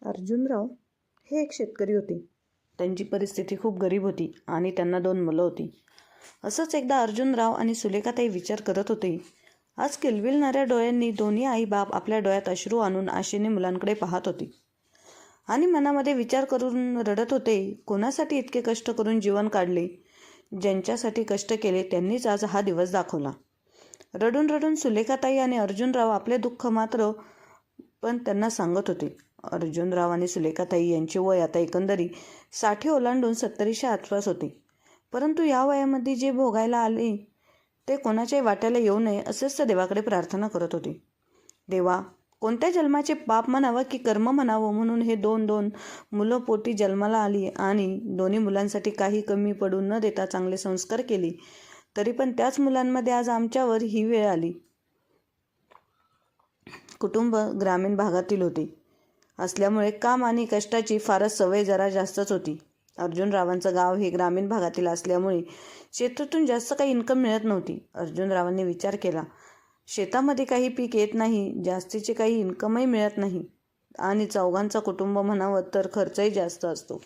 अर्जुनराव हे एक शेतकरी होते. त्यांची परिस्थिती खूप गरीब होती आणि त्यांना 2 मुलं होती. असंच एकदा अर्जुनराव आणि सुलेखाताई विचार करत होते. आज किलबिलणाऱ्या डोळ्यांनी दोन्ही आई बाप आपल्या डोळ्यात अश्रू आणून आशेने मुलांकडे पाहत होते आणि मनामध्ये विचार करून रडत होते. कोणासाठी इतके कष्ट करून जीवन काढले? ज्यांच्यासाठी कष्ट केले त्यांनीच आज हा दिवस दाखवला. रडून रडून सुलेखाताई आणि अर्जुनराव आपले दुःख मात्र पण त्यांना सांगत होते. अर्जुनराव आणि सुलेखाताई यांचे वय आता एकंदरी 60 ओलांडून 70च्या आसपास होते. परंतु या वयामध्ये जे भोगायला आले ते कोणाच्याही वाट्याला येऊ नये असेच ते देवाकडे प्रार्थना करत होते. देवा, कोणत्या जन्माचे पाप म्हणावं की कर्म म्हणावं म्हणून हे दोन मुलं पोटी जन्माला आली आणि दोन्ही मुलांसाठी काही कमी पडू न देता चांगले संस्कार केले, तरी पण त्याच मुलांमध्ये आज आमच्यावर ही वेळ आली. कुटुंब ग्रामीण भागातील होते असल्यामुळे काम आणि कष्टाची फारच सवय जरा जास्तच होती. अर्जुनरावांचं गाव हे ग्रामीण भागातील असल्यामुळे शेतातून जास्त काही इन्कम मिळत नव्हती. अर्जुनरावांनी विचार केला, शेतामध्ये काही पीक येत नाही, जास्तीचे काही इन्कमही मिळत नाही आणि चौघांचा कुटुंब म्हणावं तर खर्चही जास्त असतो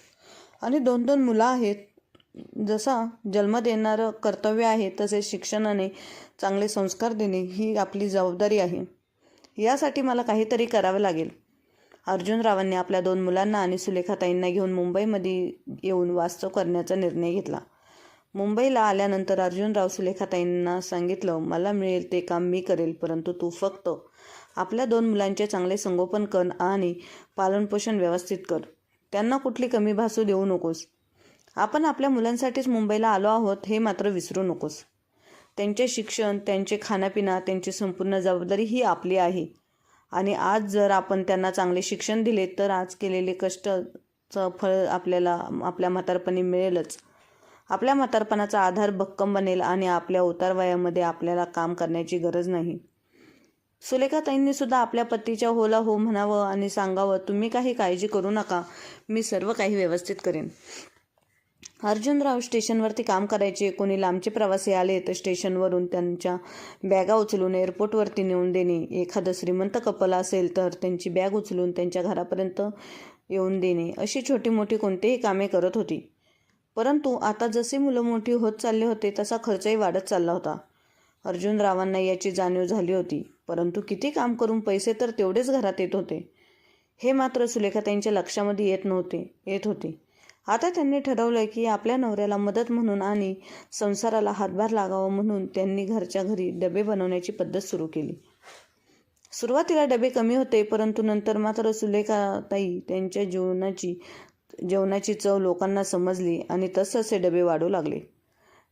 आणि 2 मुलं आहेत. जसा जन्म देणारं कर्तव्य आहे तसेच शिक्षणाने चांगले संस्कार देणे ही आपली जबाबदारी आहे. यासाठी मला काहीतरी करावं लागेल. अर्जुनरावांनी आपल्या 2 मुलांना आणि सुलेखाताईंना घेऊन मुंबईमध्ये येऊन वास्तव करण्याचा निर्णय घेतला. मुंबईला आल्यानंतर अर्जुनराव सुलेखाताईंना सांगितलं, मला मिळेल ते काम मी करेल, परंतु तू फक्त आपल्या 2 मुलांचे चांगले संगोपन कर आणि पालनपोषण व्यवस्थित कर. त्यांना कुठली कमी भासू देऊ नकोस. आपण आपल्या मुलांसाठीच मुंबईला आलो आहोत हे मात्र विसरू नकोस. त्यांचे शिक्षण, त्यांचे खाणंपिणं, त्यांची संपूर्ण जबाबदारी ही आपली आहे आणि आज जर आपण त्यांना चांगले शिक्षण दिले तर आज केलेले कष्टाचं फळ आपल्याला आपल्या म्हातारपणी मिळेलच. आपल्या म्हातारपणाचा आधार भक्कम बनेल आणि आपल्या उतार वयामध्ये आपल्याला काम करण्याची गरज नाही. सुलेखाताईंनी सुद्धा आपल्या पतीच्या होला हो म्हणावं आणि सांगावं, तुम्ही काही काळजी करू नका, मी सर्व काही व्यवस्थित करेन. अर्जुनराव स्टेशनवरती काम करायचे. कोणी लांबचे प्रवासी आले तर स्टेशनवरून त्यांच्या बॅगा उचलून एअरपोर्टवरती नेऊन देणे. एखादं श्रीमंत कपल असेल तर त्यांची बॅग उचलून त्यांच्या घरापर्यंत येऊन देणे. अशी छोटी मोठी कोणतीही कामे करत होती. परंतु आता जसे मुलं मोठी होत चालले होते तसा खर्चही वाढत चालला होता. अर्जुनरावांना याची जाणीव झाली होती. परंतु किती काम करून पैसे तर तेवढेच घरात येत होते हे मात्र सुलेखाताईंच्या लक्षामध्ये येत होते. आता त्यांनी ठरवलं की आपल्या नवऱ्याला मदत म्हणून आणि संसाराला हातभार लागावा म्हणून त्यांनी घरच्या घरी डबे बनवण्याची पद्धत सुरू केली. सुरुवातीला डबे कमी होते, परंतु नंतर मात्र सुलेखाताई त्यांच्या जेवणाची चव लोकांना समजली आणि तसंच हे डबे वाढू लागले.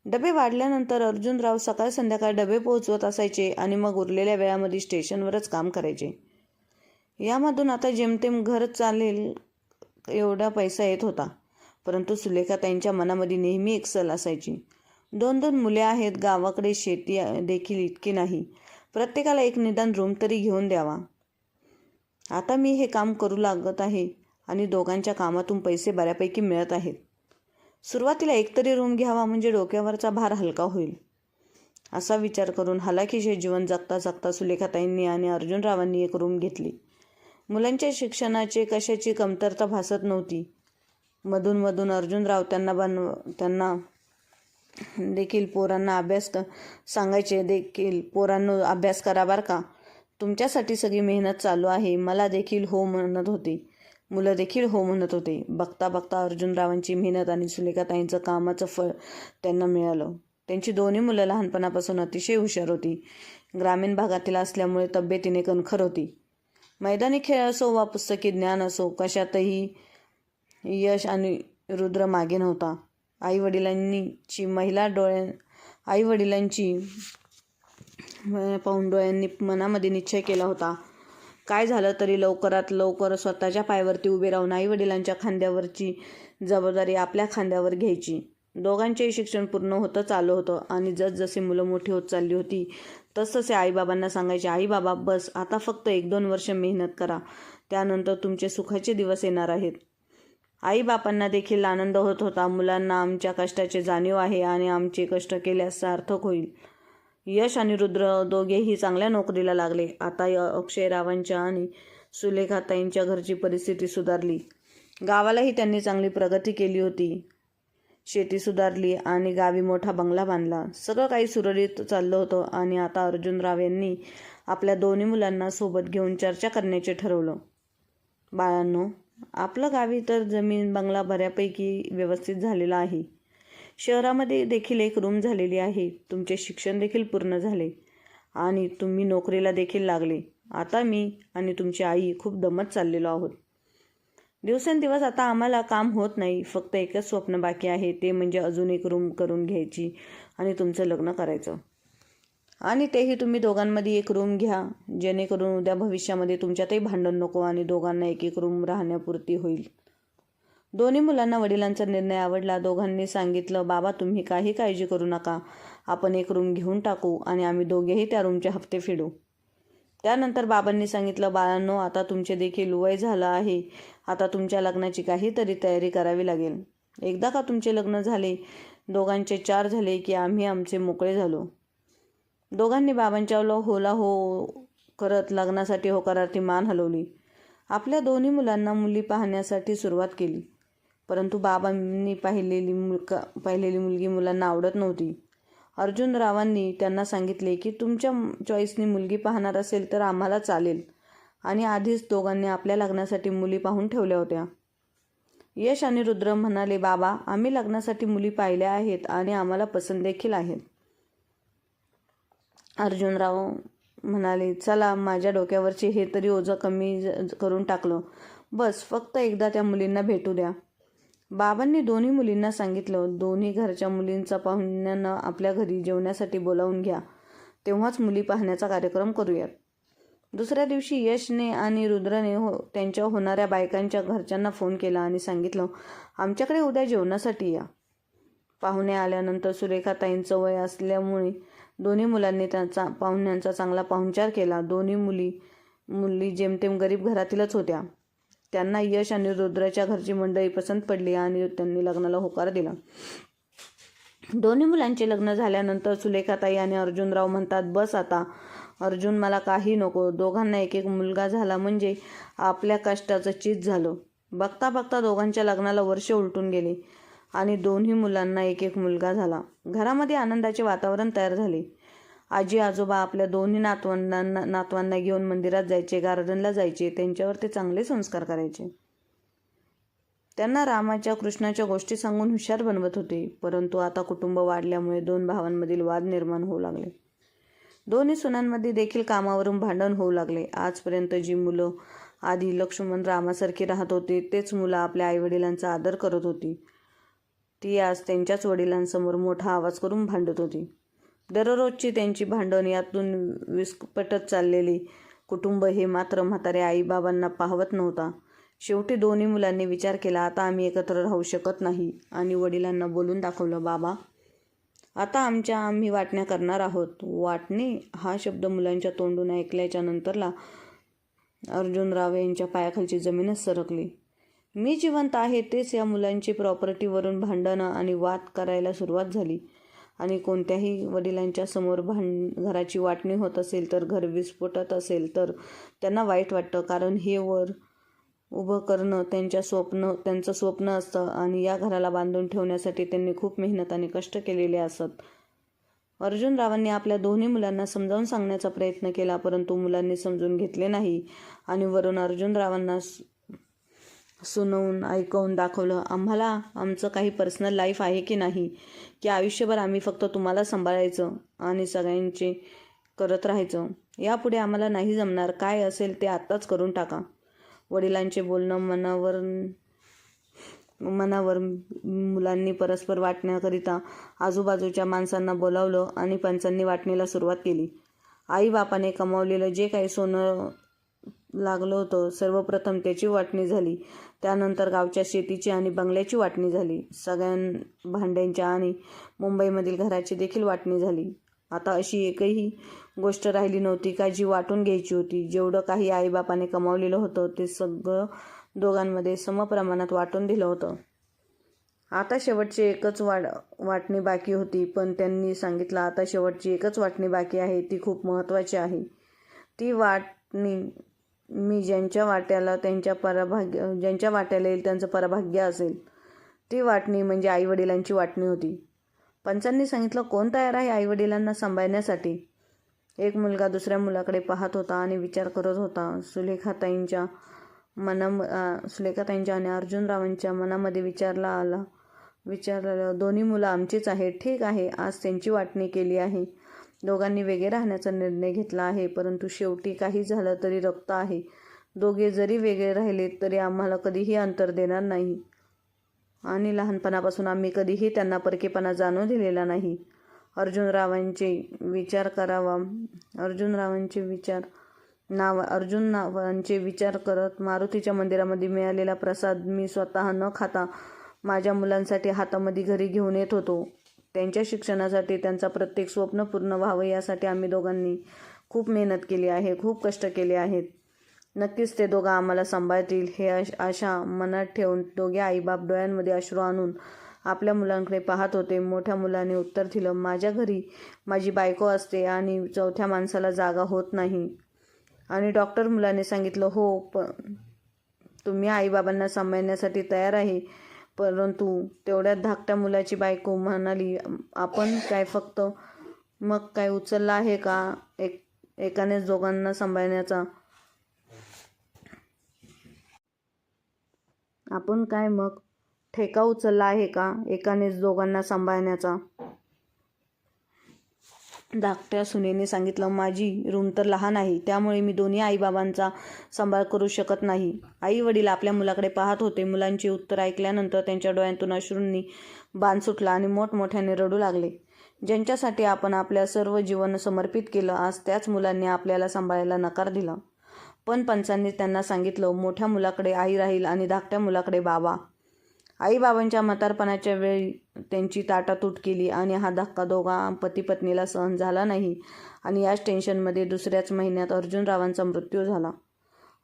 डबे वाढल्यानंतर अर्जुनराव सकाळ संध्याकाळ डबे पोहोचवत असायचे आणि मग उरलेल्या वेळामध्ये स्टेशनवरच काम करायचे. यामधून आता जेमतेम घर चालेल एवढा पैसा येत होता. परंतु सुलेखाताईंच्या मनामध्ये नेहमी एक सल असायची. 2 मुले आहेत, गावाकडे शेती देखील इतकी नाही, प्रत्येकाला एक निदान रूम तरी घेऊन द्यावा. आता मी हे काम करू लागत आहे आणि दोघांच्या कामातून पैसे बऱ्यापैकी मिळत आहेत. सुरुवातीला एकतरी रूम घ्यावा म्हणजे डोक्यावरचा भार हलका होईल. असा विचार करून हलाखीचे जीवन जगता जगता सुलेखाताईंनी आणि अर्जुनरावांनी एक रूम घेतली. मुलांच्या शिक्षणाचे कशाची कमतरता भासत नव्हती. मधून अर्जुनराव त्यांना देखील पोरांना अभ्यास सांगायचे देखील, पोरांनो अभ्यास करा बरं का, तुमच्यासाठी सगळी मेहनत चालू आहे. मला देखील हो म्हणत होते, मुलं देखील हो म्हणत होते. बघता बघता अर्जुनरावांची मेहनत आणि सुलेखाताईंचं कामाचं फळ त्यांना मिळालं. त्यांची 2 मुलं लहानपणापासून अतिशय हुशार होती. ग्रामीण भागातील असल्यामुळे तब्येतीने कणखर होती. मैदानी खेळ असो वा पुस्तकी ज्ञान असो, कशातही यश आणि रुद्र मागे नव्हता. आईवडिलांची पाहून डोळ्यांनी मनामध्ये निश्चय केला होता, काय झालं तरी लवकरात लवकर स्वतःच्या पायावरती उभे राहून आईवडिलांच्या खांद्यावरची जबाबदारी आपल्या खांद्यावर घ्यायची. दोघांचेही शिक्षण पूर्ण होतच आलं होतं आणि जसजशी मुलं मोठी होत चालली होती तसतसे आईबाबांना सांगायचे, आई बाबा बस आता फक्त 1-2 वर्ष मेहनत करा, त्यानंतर तुमचे सुखाचे दिवस येणार आहेत. आईबापांना देखील आनंद होत होता. मुलांना आमच्या कष्टाची जाणीव आहे आणि आमचे कष्ट केल्यास सार्थक होईल. यश आणि रुद्र दोघेही चांगल्या नोकरीला लागले. आता अक्षयरावांच्या आणि सुलेखाताईंच्या घरची परिस्थिती सुधारली. गावालाही त्यांनी चांगली प्रगती केली होती. शेती सुधारली आणि गावी मोठा बंगला बांधला. सगळं काही सुरळीत चाललं होतं आणि आता अर्जुनराव यांनी आपल्या दोन्ही मुलांना सोबत घेऊन चर्चा करण्याचे ठरवलं. बाळांनो, आपलं गावी तर जमीन बंगला बऱ्यापैकी व्यवस्थित झालेला आहे. शहरामध्ये देखील एक रूम झालेली आहे. तुमचे शिक्षण देखील पूर्ण झाले आणि तुम्ही नोकरीला देखील लागले. आता मी आणि तुमची आई खूप दमत चाललेलो आहोत. दिवसेंदिवस आता आम्हाला काम होत नाही. फक्त एकच स्वप्न बाकी आहे, ते म्हणजे अजून एक रूम करून घ्यायची आणि तुमचं लग्न करायचं. आणि तेही तुम्ही दोघांमध्ये एक रूम घ्या, जेणेकरून उद्या भविष्यामध्ये तुमच्यातही भांडण नको आणि दोघांना एक एक रूम राहण्यापुरती होईल. दोन्ही मुलांना वडिलांचा निर्णय आवडला. दोघांनी सांगितलं, बाबा तुम्ही काही काळजी करू नका, आपण एक रूम घेऊन टाकू आणि आम्ही दोघेही त्या रूमचे हप्ते फेडू. त्यानंतर बाबांनी सांगितलं, बाळांनो, आता तुमचे देखील वय झालं आहे. आता तुमच्या लग्नाची काहीतरी तयारी करावी लागेल. एकदा का तुमचे लग्न झाले, दोघांचे 4 झाले की आम्ही आमचे मोकळे झालो. दोघांनी बाबांच्या होला हो करत लग्नासाठी होकारार्थी मान हलवली. आपल्या दोन्ही मुलांना मुली पाहण्यासाठी सुरुवात केली. परंतु बाबांनी पाहिलेली मुलगी मुलांना आवडत नव्हती. अर्जुनरावांनी त्यांना सांगितले की तुमच्या चॉईसनी मुलगी पाहणार असेल तर आम्हाला चालेल आणि आधीच दोघांनी आपल्या लग्नासाठी मुली पाहून ठेवल्या होत्या. यश आणि रुद्र म्हणाले, बाबा आम्ही लग्नासाठी मुली पाहिल्या आहेत आणि आम्हाला पसंत देखील आहेत. अर्जुनराव म्हणाले, चला, माझ्या डोक्यावरचे हे तरी ओझं कमी करून टाकलं. बस फक्त एकदा त्या मुलींना भेटू द्या. बाबांनी दोन्ही मुलींना सांगितलं, दोन्ही घरच्या मुलींचा पाहुण्यांना आपल्या घरी जेवण्यासाठी बोलावून घ्या, तेव्हाच मुली पाहण्याचा कार्यक्रम करूयात. दुसऱ्या दिवशी यशने आणि रुद्रने त्यांच्या होणाऱ्या बायकांच्या घरच्यांना फोन केला आणि सांगितलं, आमच्याकडे उद्या जेवणासाठी या. पाहुणे आल्यानंतर सुरेखाताईंचं वय असल्यामुळे दोन्ही मुलांनी त्यांचा पाहुण्यांचा चांगला पाहुणचार केला. दोन्ही मुली जेमतेम गरीब घरातीलच होत्या. त्यांना यश आणि रुद्राच्या घरची मंडळी पसंत पडली आणि त्यांनी लग्नाला होकार दिला. दोन्ही मुलांचे लग्न झाल्यानंतर सुलेखाताई आणि अर्जुनराव म्हणतात, बस आता अर्जुन, मला काही नको. दोघांना एक एक मुलगा झाला म्हणजे आपल्या कष्टाचं चीज झालं. बघता बघता दोघांच्या लग्नाला वर्ष उलटून गेले आणि दोन्ही मुलांना एक एक मुलगा झाला. घरामध्ये आनंदाचे वातावरण तयार झाले. आजी आजोबा आपल्या दोन्ही नातवांना घेऊन मंदिरात जायचे, गार्डनला जायचे, त्यांच्यावर ते चांगले संस्कार करायचे. त्यांना रामाच्या कृष्णाच्या गोष्टी सांगून हुशार बनवत होते. परंतु आता कुटुंब वाढल्यामुळे 2 भावांमधील वाद निर्माण होऊ लागले. दोन्ही सुनांमध्ये देखील कामावरून भांडण होऊ लागले. आजपर्यंत जी मुलं आधी लक्ष्मण रामासारखी राहत होती, तेच मुलं आपल्या आईवडिलांचा आदर करत होती, ती आज त्यांच्याच वडिलांसमोर मोठा आवाज करून भांडत होती. दररोजची त्यांची भांडण यातून विस्कटत चाललेली कुटुंब हे मात्र म्हातारे आईबाबांना पाहवत नव्हता. शेवटी दोन्ही मुलांनी विचार केला, आता आम्ही एकत्र राहू शकत नाही आणि वडिलांना बोलून दाखवलं, बाबा आता आम्ही वाटण्या करणार आहोत. वाटणे हा शब्द मुलांच्या तोंडून ऐकल्याच्या नंतरला अर्जुनराव यांच्या पायाखालची जमीनच सरकली. मी जिवंत आहे तेच या मुलांची प्रॉपर्टीवरून भांडणं आणि वाद करायला सुरुवात झाली. आणि कोणत्याही वडिलांच्या समोर घराची वाटणी होत असेल तर, घर विस्फोटत असेल तर त्यांना वाईट वाटतं, कारण हे वर उभं करणं त्यांचं स्वप्न असतं आणि या घराला बांधून ठेवण्यासाठी त्यांनी खूप मेहनत आणि कष्ट केलेले असत. अर्जुनरावांनी आपल्या दोन्ही मुलांना समजावून सांगण्याचा प्रयत्न केला, परंतु मुलांनी समजून घेतले नाही आणि वरून अर्जुनरावांना सुनवून ऐकवून दाखवलं, आम्हाला आमचं काही पर्सनल लाईफ आहे की नाही, की आयुष्यभर आम्ही फक्त तुम्हाला सांभाळायचं आणि सगळ्यांचे करत राहायचं. यापुढे आम्हाला नाही जमणार. काय असेल ते आत्ताच करून टाका. वडिलांचे बोलणं मनावर मुलांनी परस्पर वाटण्याकरिता आजूबाजूच्या माणसांना बोलावलं आणि पंचांनी वाटणीला सुरुवात केली. आईबापाने कमावलेलं जे काही सोनं लागलं होतं, सर्वप्रथम त्याची वाटणी झाली. त्यानंतर गावच्या शेतीची आणि बंगल्याची वाटणी झाली. सगळ्या भांड्यांच्या आणि मुंबईमधील घराची देखील वाटणी झाली. आता अशी एकही गोष्ट राहिली नव्हती का जी वाटून घ्यायची होती. जेवढं काही आईबापाने कमावलेलं होतं ते सगळं दोघांमध्ये समप्रमाणात वाटून दिलं होतं. आता शेवटची एकच वाटणी बाकी होती, पण त्यांनी सांगितलं, आता शेवटची एकच वाटणी बाकी आहे, ती खूप महत्त्वाची आहे. ती वाटणी मी ज्यांच्या वाट्याला येईल त्यांचं पराभाग्य असेल. ती वाटणी म्हणजे आईवडिलांची वाटणी होती. पंचांनी सांगितलं, कोण तयार आहे आईवडिलांना सांभाळण्यासाठी? एक मुलगा दुसऱ्या मुलाकडे पाहत होता आणि विचार करत होता. सुलेखाताईंच्या आणि अर्जुनरावांच्या मनामध्ये विचारलं, दोन्ही मुलं आमचीच आहेत. ठीक आहे, आज त्यांची वाटणी केली आहे. दोघांनी वेगळे राहण्याचा निर्णय घेतला आहे. परंतु शेवटी काही झालं तरी रक्त आहे. दोघे जरी वेगळे राहिले तरी आम्हाला कधीही अंतर देणार नाही आणि लहानपणापासून आम्ही कधीही त्यांना परकेपणा जाणू दिलेला नाही. अर्जुनरावांचे विचार करत मारुतीच्या मंदिरामध्ये मिळालेला प्रसाद मी स्वतः न खाता माझ्या मुलांसाठी हातामध्ये घरी घेऊन येत होतो. त्यांच्या शिक्षणासाठी त्यांचा प्रत्येक स्वप्न पूर्ण व्हावं यासाठी आम्ही दोघांनी खूप मेहनत केली आहे, खूप कष्ट केले आहेत. नक्कीच ते दोघं आम्हाला सांभाळतील हे आशा मनात ठेवून दोघे आईबाप डोळ्यांमध्ये अश्रू आणून आपल्या मुलांकडे पाहत होते. मोठ्या मुलाने उत्तर दिलं, माझ्या घरी माझी बायको असते आणि चौथ्या माणसाला जागा होत नाही. आणि डॉक्टर मुलाने सांगितलं, हो तुम्ही आईबाबांना सांभाळण्यासाठी तयार आहे. परंतु तेवढ्यात धाकट्या मुलाची बायको म्हणाली, आपण काय फक्त मग काय उचलला आहे का एकानेच दोघांना सांभाळण्याचा? आपण काय मग ठेका उचलला आहे का एकानेच दोघांना सांभाळण्याचा? धाकट्या सुनेने सांगितलं, माझी रूम तर लहान आहे, त्यामुळे मी दोन्ही आईबाबांचा सांभाळ करू शकत नाही. आई वडील आपल्या मुलाकडे पाहत होते. मुलांची उत्तर ऐकल्यानंतर त्यांच्या डोळ्यांतून अश्रूंनी बाण सुटला आणि मोठमोठ्याने रडू लागले. ज्यांच्यासाठी आपण आपल्या सर्व जीवन समर्पित केलं, आज त्याच मुलांनी आपल्याला सांभाळायला नकार दिला. पण पंचांनी त्यांना सांगितलं, मोठ्या मुलाकडे आई राहील आणि धाकट्या मुलाकडे बाबा. आईबाबांच्या म्हातारपणाच्या वेळी त्यांची ताटातूट केली आणि हा धक्का दोघा पती पत्नीला सहन झाला नाही आणि याच टेन्शनमध्ये दुसऱ्याच महिन्यात अर्जुनरावांचा मृत्यू झाला.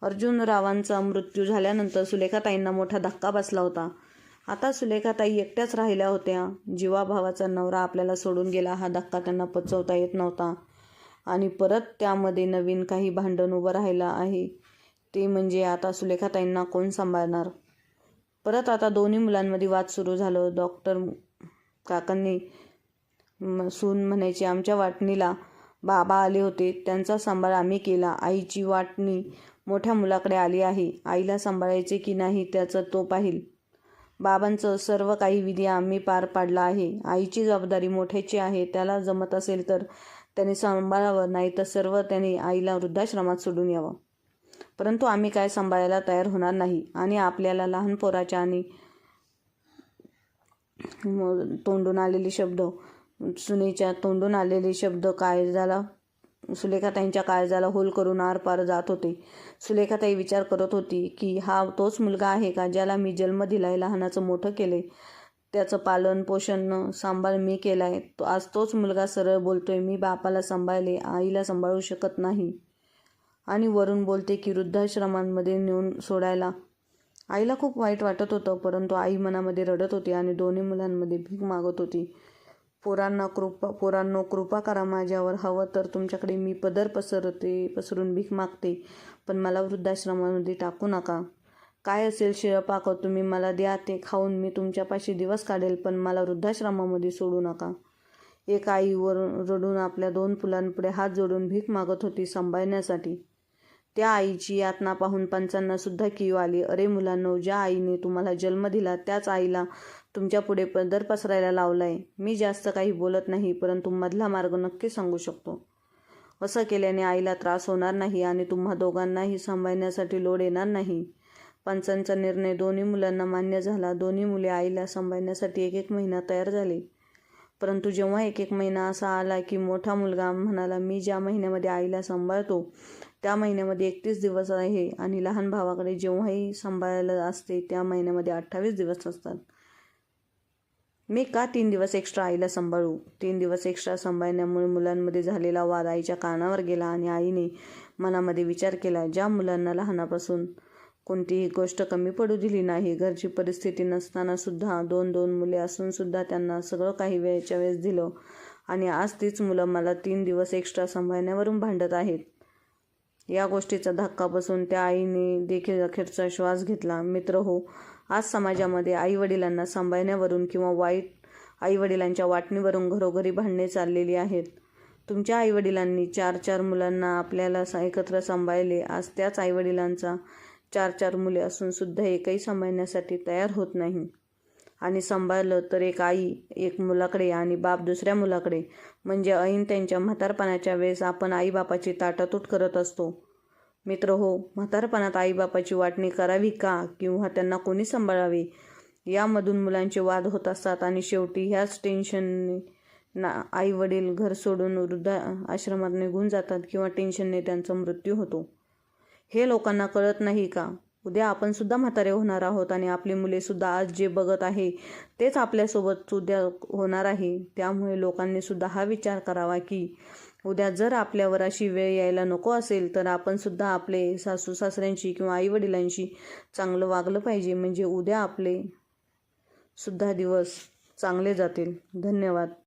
अर्जुनरावांचा मृत्यू झाल्यानंतर सुलेखाताईंना मोठा धक्का बसला होता. आता सुलेखाताई एकट्याच राहिल्या होत्या. जीवाभावाचा नवरा आपल्याला सोडून गेला हा धक्का त्यांना पचवता येत नव्हता आणि परत त्यामध्ये नवीन काही भांडण उभं राहिलं आहे. ते म्हणजे आता सुलेखाताईंना कोण सांभाळणार? परत आता दोन्ही मुलांमध्ये वाद सुरू झालं. डॉक्टर काकांनी सून म्हणायची, आमच्या वाटणीला बाबा आले होते, त्यांचा सांभाळ आम्ही केला. आईची वाटणी मोठ्या मुलाकडे आली आहे. आईला सांभाळायचे की नाही त्याचं तो पाहिल. बाबांचं सर्व काही विधी आम्ही पार पाडला आहे. आईची जबाबदारी मोठ्याची आहे. त्याला जमत असेल तर त्याने सांभाळावं, नाही तर सर्व त्याने आईला वृद्धाश्रमात सोडून यावं. परंतु आम्ही काय सांभाळायला तयार होणार नाही आणि आपल्याला लहान पोराच्या आणि तोंडून आलेले शब्द, सुनेच्या तोंडून आलेले शब्द सुलेखाताईंच्या काळजाला होल करून आरपार जात होते. सुलेखाताई विचार करत होती की हा तोच मुलगा आहे का ज्याला मी जन्म दिलाय, लहानाचं मोठं केलंय, त्याचं पालन पोषण सांभाळ मी केलाय. आज तोच मुलगा सरळ बोलतोय, मी बापाला सांभाळले, आईला सांभाळू शकत नाही आणि वरून बोलते की वृद्धाश्रमांमध्ये नेऊन सोडायला. आईला खूप वाईट वाटत होतं, परंतु आई मनामध्ये रडत होती आणि दोन्ही मुलांमध्ये भीक मागत होती. पोरांनो कृपा करा माझ्यावर, हवं तर तुमच्याकडे मी पदर पसरून भीक मागते, पण मला वृद्धाश्रमामध्ये टाकू नका. काय असेल शिळपाक तुम्ही मला द्या, ते खाऊन मी तुमच्यापाशी दिवस काढेल, पण मला वृद्धाश्रमामध्ये सोडू नका. एक आई रडून आपल्या दोन मुलांपुढे हात जोडून भीक मागत होती सांभाळण्यासाठी. त्या आईची यातना पाहून पंचांना सुद्धा कीव आली. अरे मुलांनो, ज्या आईने तुम्हाला जन्म दिला त्याच आईला तुमच्या पुढे पदर पसरायला लावलाय. मी जास्त काही बोलत नाही, परंतु मधला मार्ग नक्की सांगू शकतो. असं केल्याने आईला त्रास होणार नाही आणि तुम्हा दोघांनाही सांभाळण्यासाठी लोड येणार नाही. पंचांचा निर्णय दोन्ही मुलांना मान्य झाला. दोन्ही मुले आईला सांभाळण्यासाठी एक महिना तयार झाले. परंतु जेव्हा एक महिना असा आला की मोठा मुलगा म्हणाला, मी ज्या महिन्यामध्ये आईला सांभाळतो त्या महिन्यामध्ये 31 दिवस आहे आणि लहान भावाकडे जेव्हाही सांभाळायला असते त्या महिन्यामध्ये 28 दिवस असतात. मी का 3 दिवस एक्स्ट्रा आईला सांभाळू? 3 दिवस एक्स्ट्रा सांभाळण्यामुळे मुलांमध्ये झालेला वाद आईच्या कानावर गेला आणि आईने मनामध्ये विचार केला, ज्या मुलांना लहानापासून कोणतीही गोष्ट कमी पडू दिली नाही, घरची परिस्थिती नसताना सुद्धा 2 मुले असून सुद्धा त्यांना सगळं काही वेळच्या वेळेस दिलं आणि आज तीच मुलं मला 3 दिवस एक्स्ट्रा सांभाळण्यावरून भांडत आहेत. या गोष्टीचा धक्का बसून त्या आईने देखील अखेरचा श्वास घेतला. मित्र हो, आज समाजामध्ये आईवडिलांना सांभाळण्यावरून किंवा वाईट आईवडिलांच्या वाटणीवरून घरोघरी भांडणे चाललेली आहेत. तुमच्या आईवडिलांनी 4-4 मुलांना आपल्याला एकत्र सांभाळले. आज त्याच आईवडिलांचा 4-4 मुले असून सुद्धा एकही सांभाळण्यासाठी तयार होत नाही. आणि सांभाळलं तर एक आई एक मुलाकडे आणि बाप दुसऱ्या मुलाकडे. म्हणजे ऐन त्यांच्या म्हातारपणाच्या वेळेस आपण आईबापाची ताटातूट करत असतो. मित्र हो, म्हातारपणात आईबापाची वाटणी करावी का किंवा त्यांना कोणी सांभाळावे यामधून मुलांचे वाद होत असतात आणि शेवटी ह्याच टेन्शनने आई वडील घर सोडून वृद्धाश्रमात निघून जातात किंवा टेन्शनने त्यांचा मृत्यू होतो. हे लोकांना कळत नाही का? उद्या आपण सुद्धा म्हातारे होणार आहोत आणि आपली मुले सुद्धा आज जे बघत आहे तेच आपल्यासोबत उद्या होणार आहे. त्यामुळे लोकांनी सुद्धा हा विचार करावा की उद्या जर आपल्यावर अशी वेळ यायला नको असेल तर आपण सुद्धा आपले सासू सासऱ्यांशी किंवा आईवडिलांशी चांगलं वागलं पाहिजे. म्हणजे उद्या आपले सुद्धा दिवस चांगले जातील. धन्यवाद.